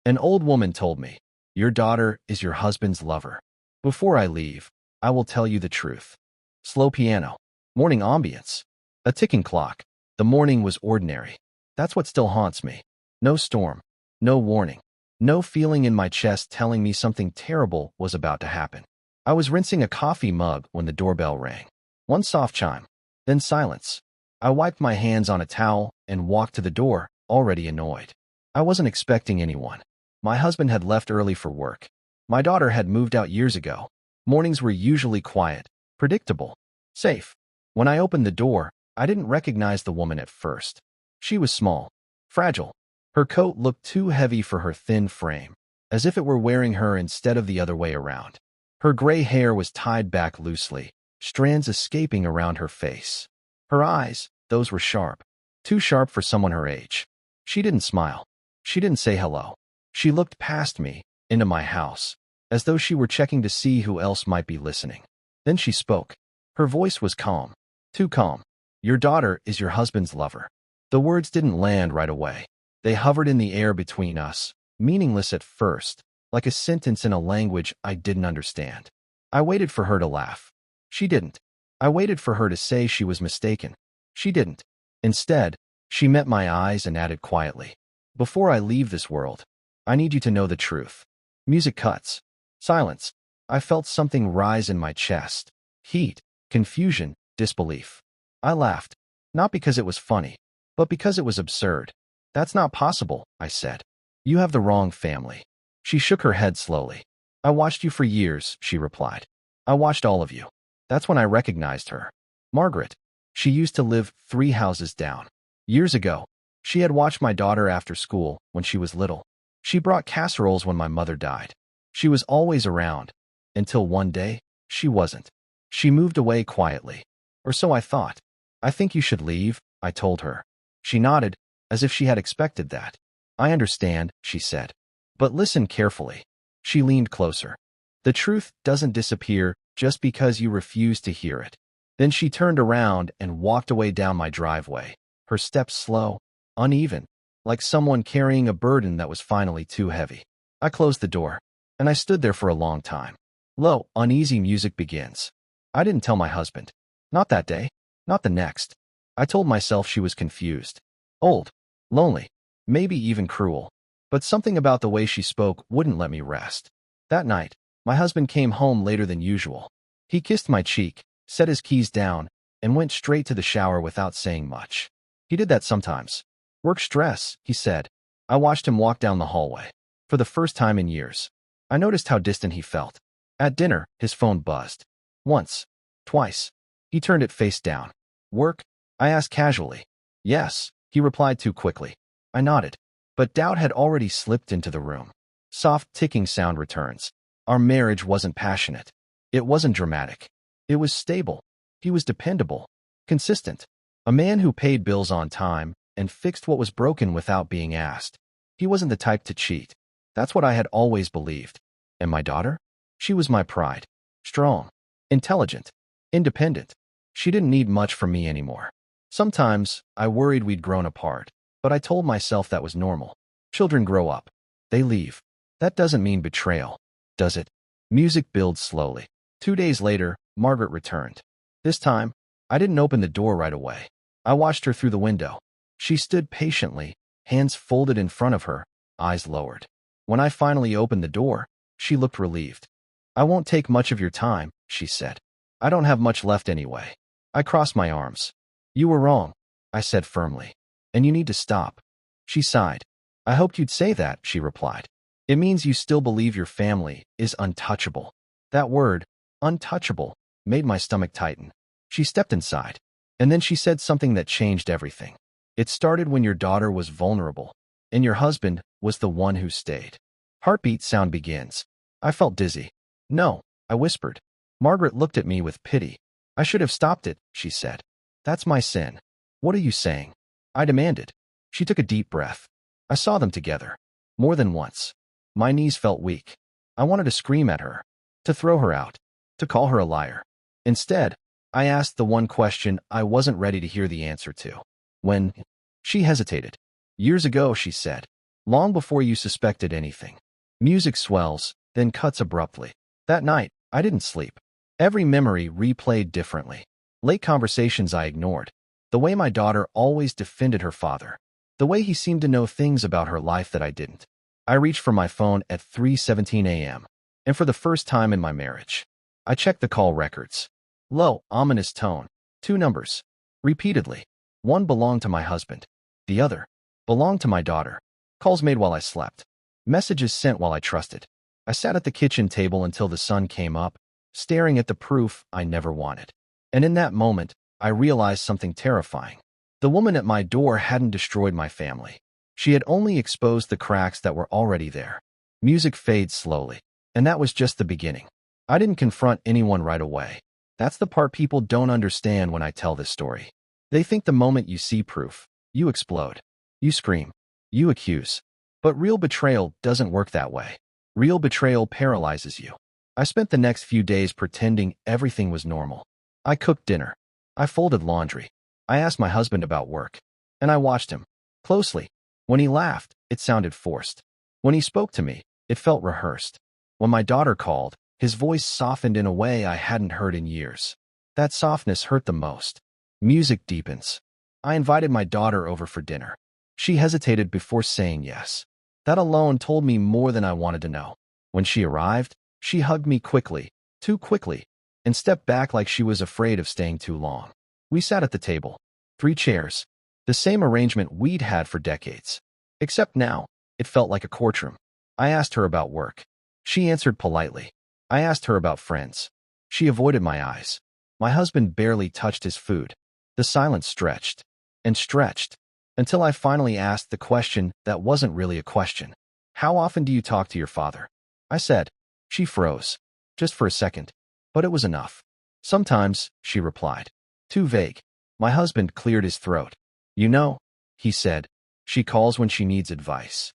An old woman told me, "Your daughter is your husband's lover. Before I leave, I will tell you the truth." Slow piano. Morning ambience. A ticking clock. The morning was ordinary. That's what still haunts me. No storm. No warning. No feeling in my chest telling me something terrible was about to happen. I was rinsing a coffee mug when the doorbell rang. One soft chime. Then silence. I wiped my hands on a towel and walked to the door, already annoyed. I wasn't expecting anyone. My husband had left early for work. My daughter had moved out years ago. Mornings were usually quiet, predictable, safe. When I opened the door, I didn't recognize the woman at first. She was small, fragile. Her coat looked too heavy for her thin frame, as if it were wearing her instead of the other way around. Her gray hair was tied back loosely, strands escaping around her face. Her eyes, those were sharp, too sharp for someone her age. She didn't smile. She didn't say hello. She looked past me, into my house, as though she were checking to see who else might be listening. Then she spoke. Her voice was calm, too calm. "Your daughter is your husband's lover." The words didn't land right away. They hovered in the air between us, meaningless at first, like a sentence in a language I didn't understand. I waited for her to laugh. She didn't. I waited for her to say she was mistaken. She didn't. Instead, she met my eyes and added quietly, "Before I leave this world, I need you to know the truth." Music cuts. Silence. I felt something rise in my chest. Heat, confusion, disbelief. I laughed. Not because it was funny, but because it was absurd. "That's not possible," I said. "You have the wrong family." She shook her head slowly. "I watched you for years," she replied. "I watched all of you." That's when I recognized her. Margaret. She used to live 3 houses down. Years ago, she had watched my daughter after school when she was little. She brought casseroles when my mother died. She was always around, until one day, she wasn't. She moved away quietly. Or so I thought. "I think you should leave," I told her. She nodded, as if she had expected that. "I understand," she said. "But listen carefully." She leaned closer. "The truth doesn't disappear just because you refuse to hear it." Then she turned around and walked away down my driveway, her steps slow, uneven, like someone carrying a burden that was finally too heavy. I closed the door, and I stood there for a long time. Low, uneasy music begins. I didn't tell my husband. Not that day. Not the next. I told myself she was confused. Old. Lonely. Maybe even cruel. But something about the way she spoke wouldn't let me rest. That night, my husband came home later than usual. He kissed my cheek, set his keys down, and went straight to the shower without saying much. He did that sometimes. "Work stress," he said. I watched him walk down the hallway. For the first time in years, I noticed how distant he felt. At dinner, his phone buzzed. Once. Twice. He turned it face down. "Work?" I asked casually. "Yes," he replied too quickly. I nodded. But doubt had already slipped into the room. Soft ticking sound returns. Our marriage wasn't passionate. It wasn't dramatic. It was stable. He was dependable. Consistent. A man who paid bills on time and fixed what was broken without being asked. He wasn't the type to cheat. That's what I had always believed. And my daughter? She was my pride. Strong. Intelligent. Independent. She didn't need much from me anymore. Sometimes, I worried we'd grown apart, but I told myself that was normal. Children grow up. They leave. That doesn't mean betrayal, does it? Music builds slowly. 2 days later, Margaret returned. This time, I didn't open the door right away. I watched her through the window. She stood patiently, hands folded in front of her, eyes lowered. When I finally opened the door, she looked relieved. "I won't take much of your time," she said. "I don't have much left anyway." I crossed my arms. "You were wrong," I said firmly. "And you need to stop." She sighed. "I hoped you'd say that," she replied. "It means you still believe your family is untouchable." That word, untouchable, made my stomach tighten. She stepped inside, and then she said something that changed everything. "It started when your daughter was vulnerable, and your husband was the one who stayed." Heartbeat sound begins. I felt dizzy. "No," I whispered. Margaret looked at me with pity. "I should have stopped it," she said. "That's my sin." "What are you saying?" I demanded. She took a deep breath. I saw them together. More than once. My knees felt weak. I wanted to scream at her. To throw her out. To call her a liar. Instead, I asked the one question I wasn't ready to hear the answer to. "When?" She hesitated. "Years ago," she said. long before you suspected anything. Music swells, then cuts abruptly. That night, I didn't sleep. Every memory replayed differently. Late conversations I ignored. The way my daughter always defended her father. The way he seemed to know things about her life that I didn't. I reached for my phone at 3:17 a.m. And for the first time in my marriage, I checked the call records. Low, ominous tone. 2 numbers. Repeatedly. One belonged to my husband. The other belonged to my daughter. Calls made while I slept. Messages sent while I trusted. I sat at the kitchen table until the sun came up, staring at the proof I never wanted. And in that moment, I realized something terrifying. The woman at my door hadn't destroyed my family. She had only exposed the cracks that were already there. Music fades slowly. And that was just the beginning. I didn't confront anyone right away. That's the part people don't understand when I tell this story. They think the moment you see proof, you explode. You scream. You accuse. But real betrayal doesn't work that way. Real betrayal paralyzes you. I spent the next few days pretending everything was normal. I cooked dinner. I folded laundry. I asked my husband about work. And I watched him closely. When he laughed, it sounded forced. When he spoke to me, it felt rehearsed. When my daughter called, his voice softened in a way I hadn't heard in years. That softness hurt the most. Music deepens. I invited my daughter over for dinner. She hesitated before saying yes. That alone told me more than I wanted to know. When she arrived, she hugged me quickly, too quickly, and stepped back like she was afraid of staying too long. We sat at the table. 3 chairs. The same arrangement we'd had for decades. Except now, it felt like a courtroom. I asked her about work. She answered politely. I asked her about friends. She avoided my eyes. My husband barely touched his food. The silence stretched and stretched until I finally asked the question that wasn't really a question. How often do you talk to your father? I said. She froze. Just for a second. But it was enough. Sometimes, she replied. Too vague. My husband cleared his throat. You know, he said, she calls when she needs advice.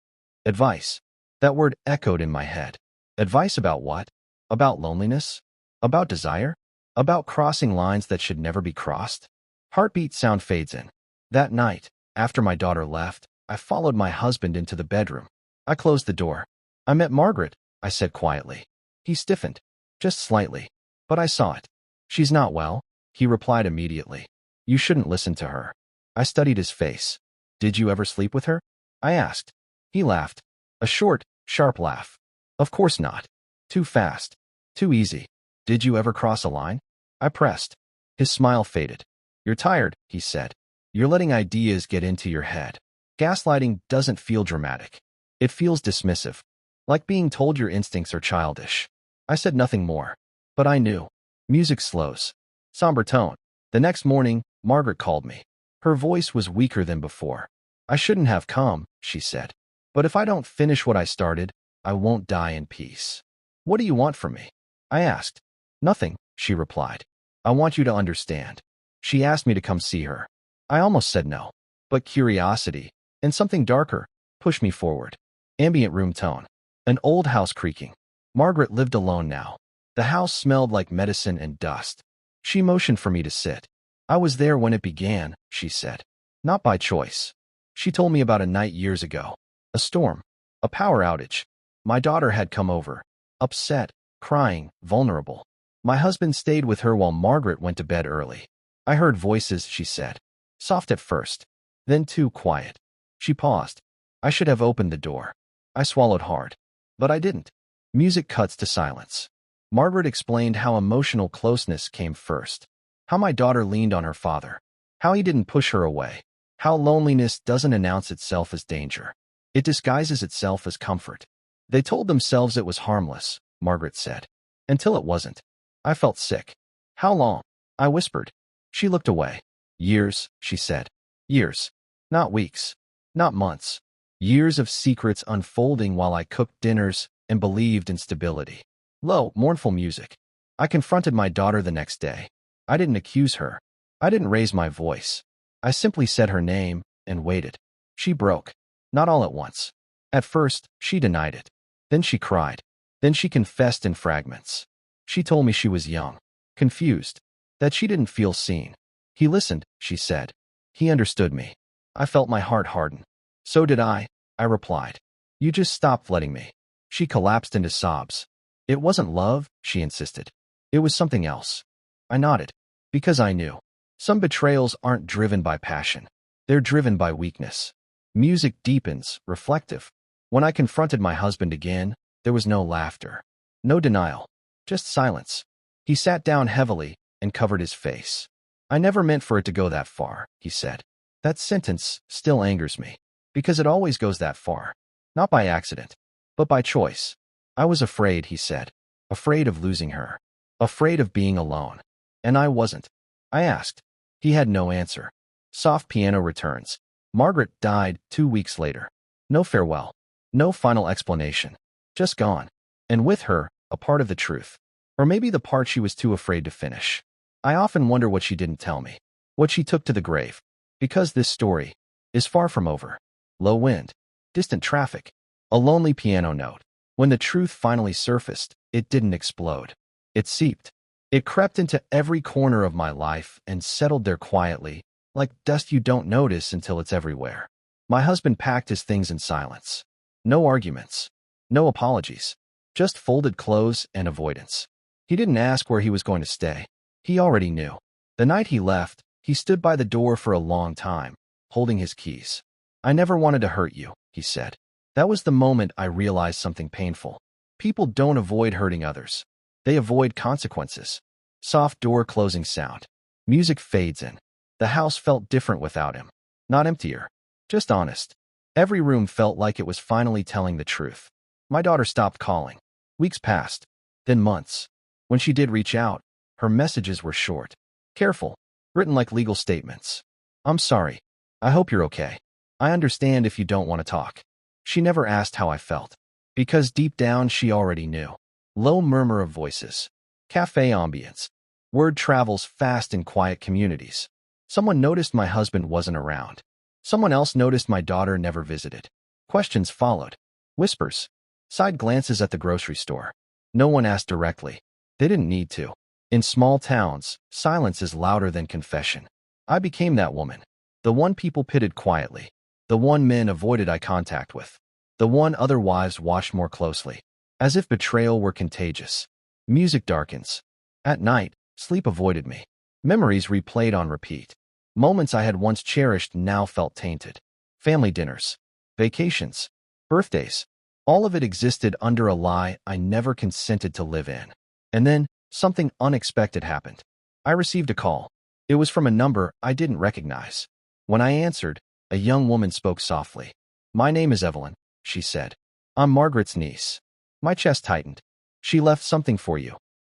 Advice. That word echoed in my head. Advice about what? About loneliness? About desire? About crossing lines that should never be crossed? Heartbeat sound fades in. That night, after my daughter left, I followed my husband into the bedroom. I closed the door. I met Margaret, I said quietly. He stiffened. Just slightly. But I saw it. She's not well, he replied immediately. You shouldn't listen to her. I studied his face. Did you ever sleep with her? I asked. He laughed. A short, sharp laugh. Of course not. Too fast. Too easy. Did you ever cross a line? I pressed. His smile faded. You're tired, he said. You're letting ideas get into your head. Gaslighting doesn't feel dramatic. It feels dismissive. Like being told your instincts are childish. I said nothing more. But I knew. Music slows. Somber tone. The next morning, Margaret called me. Her voice was weaker than before. I shouldn't have come, she said. But if I don't finish what I started, I won't die in peace. What do you want from me? I asked. Nothing, she replied. I want you to understand. She asked me to come see her. I almost said no. But curiosity, and something darker, pushed me forward. Ambient room tone. An old house creaking. Margaret lived alone now. The house smelled like medicine and dust. She motioned for me to sit. I was there when it began, she said. Not by choice. She told me about a night years ago. A storm. A power outage. My daughter had come over. Upset, crying, vulnerable. My husband stayed with her while Margaret went to bed early. I heard voices, she said. Soft at first. Then too quiet. She paused. I should have opened the door. I swallowed hard. But I didn't. Music cuts to silence. Margaret explained how emotional closeness came first. How my daughter leaned on her father. How he didn't push her away. How loneliness doesn't announce itself as danger. It disguises itself as comfort. They told themselves it was harmless, Margaret said. Until it wasn't. I felt sick. How long? I whispered. She looked away. Years, she said. Years. Not weeks. Not months. Years of secrets unfolding while I cooked dinners and believed in stability. Low, mournful music. I confronted my daughter the next day. I didn't accuse her. I didn't raise my voice. I simply said her name and waited. She broke. Not all at once. At first, she denied it. Then she cried. Then she confessed in fragments. She told me she was young, confused, that she didn't feel seen. He listened, she said. He understood me. I felt my heart harden. So did I. I replied. You just stopped letting me. She collapsed into sobs. It wasn't love, she insisted. It was something else. I nodded. Because I knew. Some betrayals aren't driven by passion. They're driven by weakness. Music deepens, reflective. When I confronted my husband again, there was no laughter. No denial. Just silence. He sat down heavily and covered his face. I never meant for it to go that far, he said. That sentence still angers me. Because it always goes that far. Not by accident, but by choice. I was afraid, he said. Afraid of losing her. Afraid of being alone. And I wasn't. I asked. He had no answer. Soft piano returns. Margaret died 2 weeks later. No farewell. No final explanation. Just gone. And with her, a part of the truth. Or maybe the part she was too afraid to finish. I often wonder what she didn't tell me. What she took to the grave. Because this story is far from over. Low wind. Distant traffic. A lonely piano note. When the truth finally surfaced, it didn't explode. It seeped. It crept into every corner of my life and settled there quietly, like dust you don't notice until it's everywhere. My husband packed his things in silence. No arguments. No apologies. Just folded clothes and avoidance. He didn't ask where he was going to stay. He already knew. The night he left, he stood by the door for a long time, holding his keys. I never wanted to hurt you, he said. That was the moment I realized something painful. People don't avoid hurting others. They avoid consequences. Soft door closing sound. Music fades in. The house felt different without him. Not emptier. Just honest. Every room felt like it was finally telling the truth. My daughter stopped calling. Weeks passed. Then months. When she did reach out, her messages were short. Careful. Written like legal statements. I'm sorry. I hope you're okay. I understand if you don't want to talk. She never asked how I felt. Because deep down she already knew. Low murmur of voices. Cafe ambience. Word travels fast in quiet communities. Someone noticed my husband wasn't around. Someone else noticed my daughter never visited. Questions followed. Whispers. Side glances at the grocery store. No one asked directly. They didn't need to. In small towns, silence is louder than confession. I became that woman. The one people pitted quietly. The one men avoided eye contact with. The one other wives watched more closely. As if betrayal were contagious. Music darkens. At night, sleep avoided me. Memories replayed on repeat. Moments I had once cherished now felt tainted. Family dinners. Vacations. Birthdays. All of it existed under a lie I never consented to live in. And then, something unexpected happened. I received a call. It was from a number I didn't recognize. When I answered, a young woman spoke softly. My name is Evelyn, she said. I'm Margaret's niece. My chest tightened. She left something for you.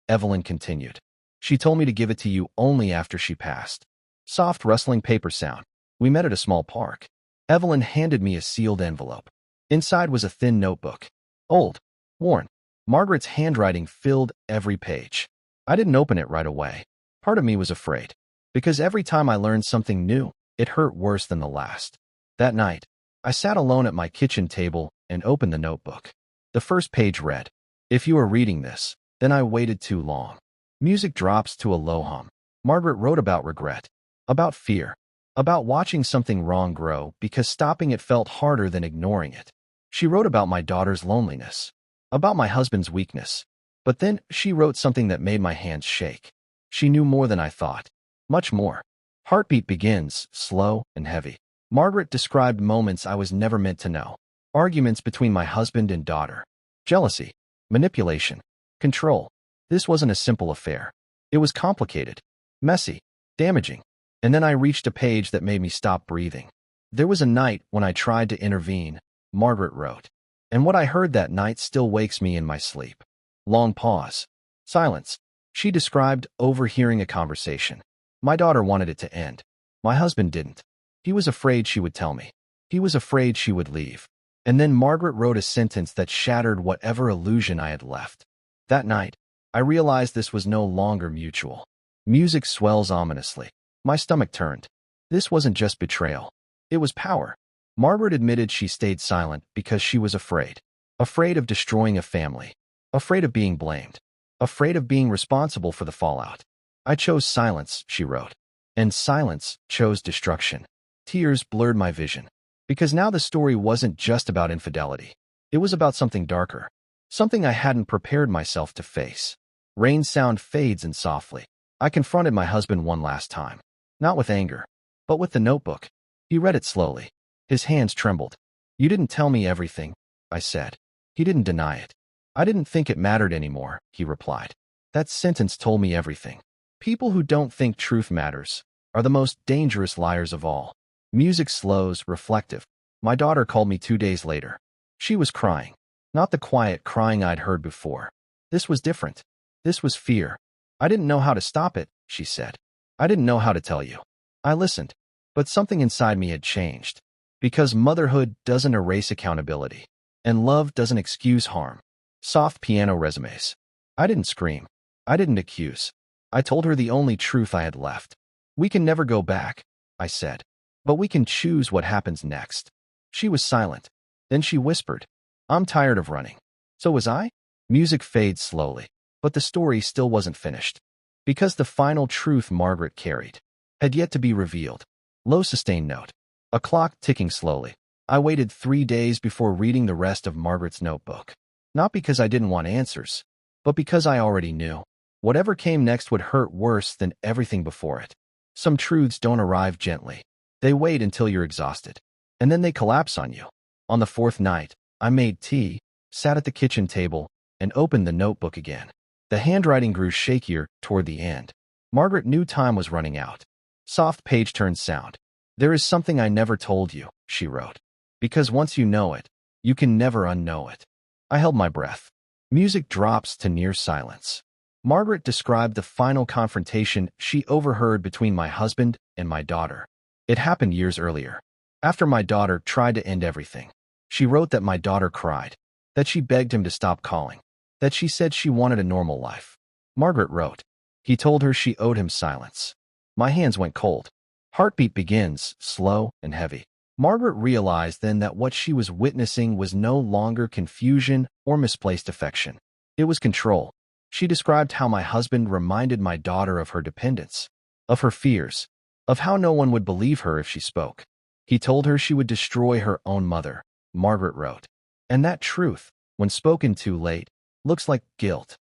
Evelyn continued. She told me to give it to you only after she passed. Soft rustling paper sound. We met at a small park. Evelyn handed me a sealed envelope. Inside was a thin notebook. Old. Worn. Margaret's handwriting filled every page. I didn't open it right away. Part of me was afraid. Because every time I learned something new, it hurt worse than the last. That night, I sat alone at my kitchen table and opened the notebook. The first page read, If you are reading this, then I waited too long. Music drops to a low hum. Margaret wrote about regret, about fear, about watching something wrong grow because stopping it felt harder than ignoring it. She wrote about my daughter's loneliness, about my husband's weakness. But then she wrote something that made my hands shake. She knew more than I thought. Much more. Heartbeat begins, slow and heavy. Margaret described moments I was never meant to know. Arguments between my husband and daughter. Jealousy. Manipulation. Control. This wasn't a simple affair. It was complicated. Messy. Damaging. And then I reached a page that made me stop breathing. There was a night when I tried to intervene, Margaret wrote. And what I heard that night still wakes me in my sleep. Long pause. Silence. She described overhearing a conversation. My daughter wanted it to end. My husband didn't. He was afraid she would tell me. He was afraid she would leave. And then Margaret wrote a sentence that shattered whatever illusion I had left. That night, I realized this was no longer mutual. Music swells ominously. My stomach turned. This wasn't just betrayal. It was power. Margaret admitted she stayed silent because she was afraid. Afraid of destroying a family. Afraid of being blamed. Afraid of being responsible for the fallout. I chose silence, she wrote. And silence chose destruction. Tears blurred my vision. Because now the story wasn't just about infidelity. It was about something darker. Something I hadn't prepared myself to face. Rain's sound fades in softly. I confronted my husband one last time. Not with anger, but with the notebook. He read it slowly. His hands trembled. "You didn't tell me everything," I said. He didn't deny it. "I didn't think it mattered anymore," he replied. That sentence told me everything. People who don't think truth matters are the most dangerous liars of all. Music slows, reflective. My daughter called me 2 days later. She was crying. Not the quiet crying I'd heard before. This was different. This was fear. "I didn't know how to stop it," she said. "I didn't know how to tell you." I listened, but something inside me had changed. Because motherhood doesn't erase accountability, and love doesn't excuse harm. Soft piano resumes. I didn't scream. I didn't accuse. I told her the only truth I had left. "We can never go back," I said, "but we can choose what happens next." She was silent. Then she whispered, "I'm tired of running." So was I. Music fades slowly, but the story still wasn't finished. Because the final truth Margaret carried had yet to be revealed. Low sustained note. A clock ticking slowly. I waited 3 days before reading the rest of Margaret's notebook. Not because I didn't want answers, but because I already knew. Whatever came next would hurt worse than everything before it. Some truths don't arrive gently. They wait until you're exhausted. And then they collapse on you. On the 4th night, I made tea, sat at the kitchen table, and opened the notebook again. The handwriting grew shakier toward the end. Margaret knew time was running out. Soft page turn sound. "There is something I never told you," she wrote. "Because once you know it, you can never unknow it." I held my breath. Music drops to near silence. Margaret described the final confrontation she overheard between my husband and my daughter. It happened years earlier, after my daughter tried to end everything. She wrote that my daughter cried, that she begged him to stop calling, that she said she wanted a normal life. Margaret wrote, he told her she owed him silence. My hands went cold. Heartbeat begins, slow and heavy. Margaret realized then that what she was witnessing was no longer confusion or misplaced affection. It was control. She described how my husband reminded my daughter of her dependence, of her fears, of how no one would believe her if she spoke. He told her she would destroy her own mother, Margaret wrote. And that truth, when spoken too late, looks like guilt.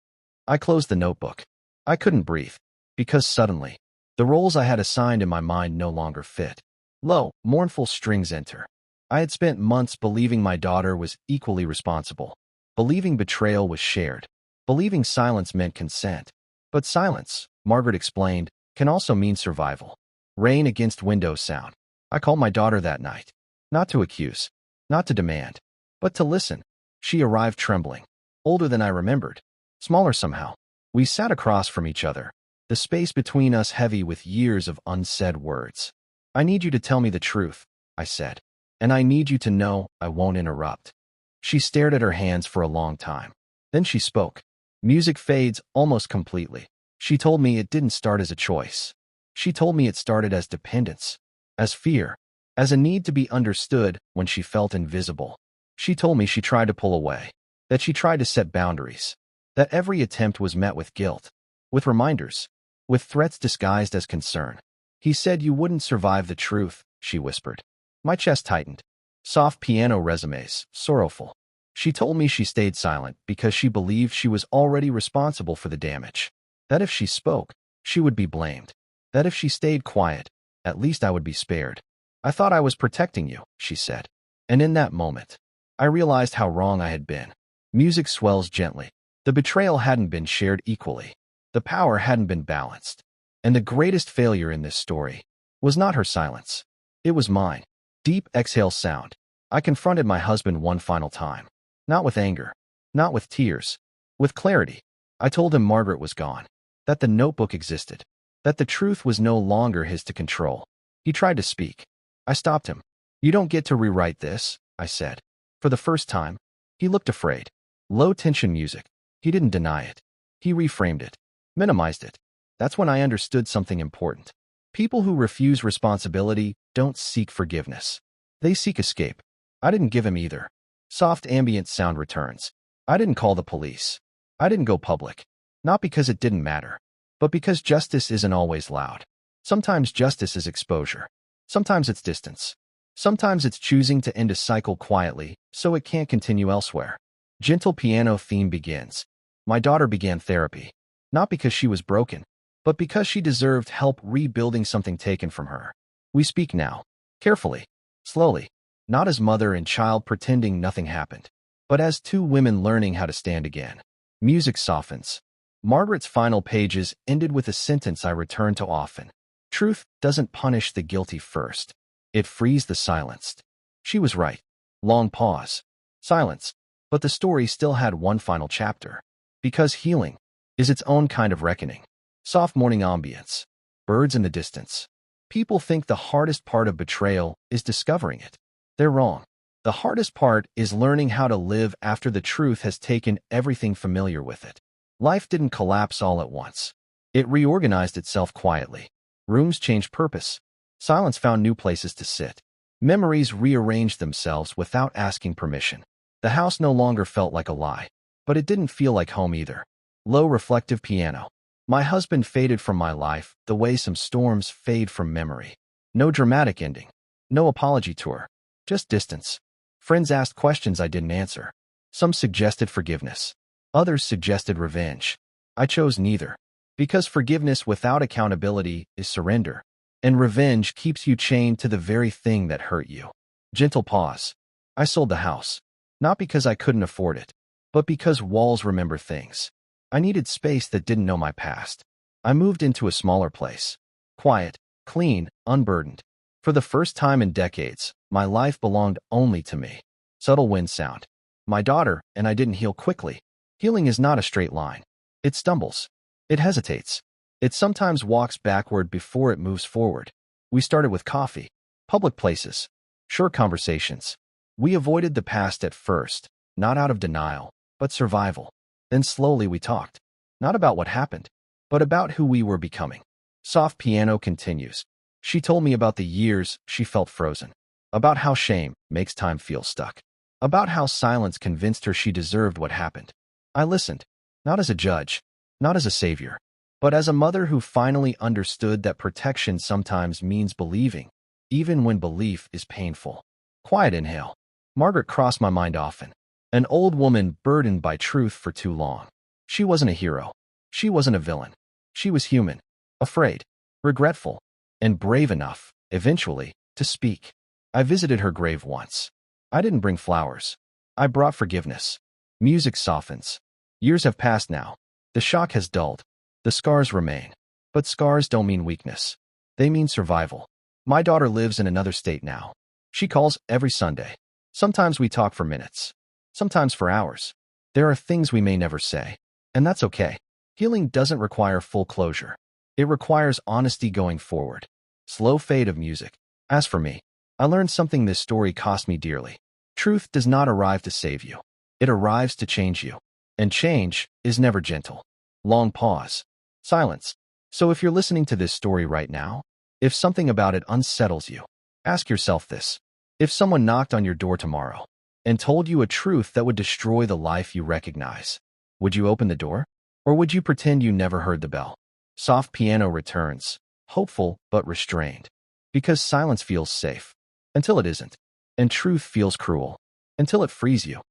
I closed the notebook. I couldn't breathe, because suddenly, the roles I had assigned in my mind no longer fit. Low, mournful strings enter. I had spent months believing my daughter was equally responsible, believing betrayal was shared, believing silence meant consent. But silence, Margaret explained, can also mean survival. Rain against window sound. I called my daughter that night, not to accuse, not to demand, but to listen. She arrived trembling, older than I remembered, smaller somehow. We sat across from each other, the space between us heavy with years of unsaid words. I need you to tell me the truth, I said, and I need you to know I won't interrupt. She stared at her hands for a long time. Then she spoke. Music fades almost completely. She told me it didn't start as a choice. She told me it started as dependence, as fear, as a need to be understood when she felt invisible. She told me she tried to pull away, that she tried to set boundaries, that every attempt was met with guilt, with reminders, with threats disguised as concern. He said you wouldn't survive the truth, she whispered. My chest tightened. Soft piano resumes, sorrowful. She told me she stayed silent because she believed she was already responsible for the damage. That if she spoke, she would be blamed. That if she stayed quiet, at least I would be spared. I thought I was protecting you, she said. And in that moment, I realized how wrong I had been. Music swells gently. The betrayal hadn't been shared equally. The power hadn't been balanced. And the greatest failure in this story was not her silence. It was mine. Deep exhale sound. I confronted my husband one final time. Not with anger. Not with tears. With clarity. I told him Margaret was gone. That the notebook existed. That the truth was no longer his to control. He tried to speak. I stopped him. You don't get to rewrite this, I said. For the first time, he looked afraid. Low tension music. He didn't deny it. He reframed it. Minimized it. That's when I understood something important. People who refuse responsibility don't seek forgiveness. They seek escape. I didn't give him either. Soft ambient sound returns. I didn't call the police. I didn't go public. Not because it didn't matter, but because justice isn't always loud. Sometimes justice is exposure. Sometimes it's distance. Sometimes it's choosing to end a cycle quietly so it can't continue elsewhere. Gentle piano theme begins. My daughter began therapy, not because she was broken, but because she deserved help rebuilding something taken from her. We speak now, carefully, slowly, not as mother and child pretending nothing happened, but as two women learning how to stand again. Music softens. Margaret's final pages ended with a sentence I return to often. Truth doesn't punish the guilty first. It frees the silenced. She was right. Long pause. Silence. But the story still had one final chapter. Because healing is its own kind of reckoning. Soft morning ambience. Birds in the distance. People think the hardest part of betrayal is discovering it. They're wrong. The hardest part is learning how to live after the truth has taken everything familiar with it. Life didn't collapse all at once. It reorganized itself quietly. Rooms changed purpose. Silence found new places to sit. Memories rearranged themselves without asking permission. The house no longer felt like a lie, but it didn't feel like home either. Low reflective piano. My husband faded from my life the way some storms fade from memory. No dramatic ending. No apology tour. Just distance. Friends asked questions I didn't answer. Some suggested forgiveness. Others suggested revenge. I chose neither. Because forgiveness without accountability is surrender, and revenge keeps you chained to the very thing that hurt you. Gentle pause. I sold the house. Not because I couldn't afford it, but because walls remember things. I needed space that didn't know my past. I moved into a smaller place. Quiet, clean, unburdened. For the first time in decades, my life belonged only to me. Subtle wind sound. My daughter and I didn't heal quickly. Healing is not a straight line. It stumbles. It hesitates. It sometimes walks backward before it moves forward. We started with coffee, public places, short conversations. We avoided the past at first, not out of denial, but survival. Then slowly we talked, not about what happened, but about who we were becoming. Soft piano continues. She told me about the years she felt frozen, about how shame makes time feel stuck, about how silence convinced her she deserved what happened. I listened, not as a judge, not as a savior, but as a mother who finally understood that protection sometimes means believing, even when belief is painful. Quiet inhale. Margaret crossed my mind often. An old woman burdened by truth for too long. She wasn't a hero. She wasn't a villain. She was human, afraid, regretful, and brave enough, eventually, to speak. I visited her grave once. I didn't bring flowers. I brought forgiveness. Music softens. Years have passed now. The shock has dulled. The scars remain. But scars don't mean weakness. They mean survival. My daughter lives in another state now. She calls every Sunday. Sometimes we talk for minutes. Sometimes for hours. There are things we may never say. And that's okay. Healing doesn't require full closure. It requires honesty going forward. Slow fade of music. As for me, I learned something this story cost me dearly. Truth does not arrive to save you. It arrives to change you. And change is never gentle. Long pause. Silence. So if you're listening to this story right now, if something about it unsettles you, ask yourself this. If someone knocked on your door tomorrow and told you a truth that would destroy the life you recognize, would you open the door? Or would you pretend you never heard the bell? Soft piano returns, hopeful but restrained. Because silence feels safe, until it isn't. And truth feels cruel, until it frees you.